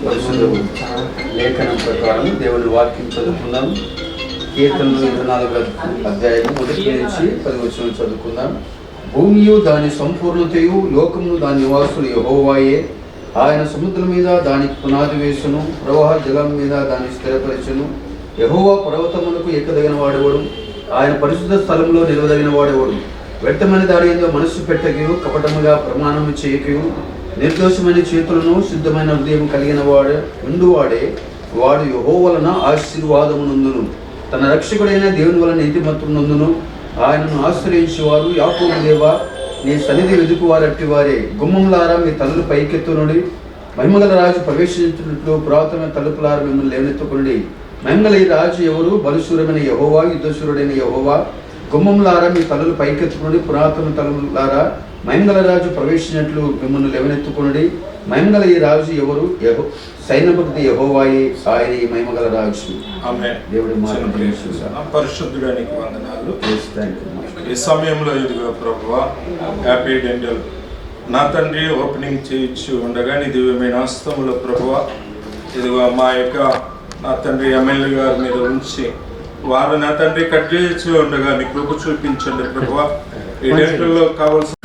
పరిశుద్ధ లేఖనం ప్రకారం దేవుని వాక్యం చదువుకుందాం. కీర్తనలు 24వ అధ్యాయం 1 నుంచి 10 వచనం చదువుకుందాం. భూమియు దాని సంపూర్ణతయు లోకమును దాని నివాసులు యెహోవాయే. ఆయన సముద్రం మీద దానికి పునాది వేసును, ప్రవాహ జలం మీద దాన్ని స్థిరపరచును. యెహోవా పర్వతములకు ఎక్కదగిన వాడేవాడు, ఆయన పరిశుద్ధ స్థలంలో నిలవదగిన వాడేవాడు. వ్యర్థమైన దాడి ఏందో మనస్సు పెట్టకయు, కపటముగా ప్రమాణము చేయకయు, నిర్దోషమైన చేతులను శుద్ధమైన హృదయం కలిగిన ఉండువాడే వాడు యెహోవా వలన ఆశీర్వాదమునందును, తన రక్షకుడైన దేవుని వలన నీతిమంతునందును. ఆయనను ఆశ్రయించేవారు యాకోబు దేవా, నీ సన్నిధి వెదుకువారట్టి వారే. గుమ్మములారా మీ తలలు పైకెత్తునుడి, మహిమగల రాజు ప్రవేశించినట్లు పురాతన తలుపులారా మిమ్మల్ని లేవనెత్తుకునుడి. మహిమగల ఈ రాజు ఎవరు? బలుశూరమైన యెహోవా, యుద్ధశూరుడైన యెహోవా. గుమ్మములారా మీ తలలు పైకెత్తుకునుడి, పురాతన తలుపులారా మహిమగల రాజు ప్రవేశించినట్లు మిమ్మల్ని లేవనెత్తుకునుడి. మహిమగల ఈ రాజు ఎవరు? సైన్యపతి యెహోవాయే, ఆయన ఈ మహిమగల రాజు. దేవుడి పరిశుద్ధుడానికి వందనాలు. ఈ సమయంలో ఇదిగో ప్రభువా, హ్యాపీ డెంటల్ నా తండ్రి ఓపెనింగ్ చేయించి ఉండగా నీ దివ్యమైన హస్తములో ప్రభువా, ఇదిగో మా యొక్క నా తండ్రి ఎమ్మెల్యే గారి మీద ఉంచి వారు నా తండ్రి కట్ చేయించి ఉండగా నీ కృప చూపించండి ప్రభువా. ఈ డెంటల్లో కావాల్సిన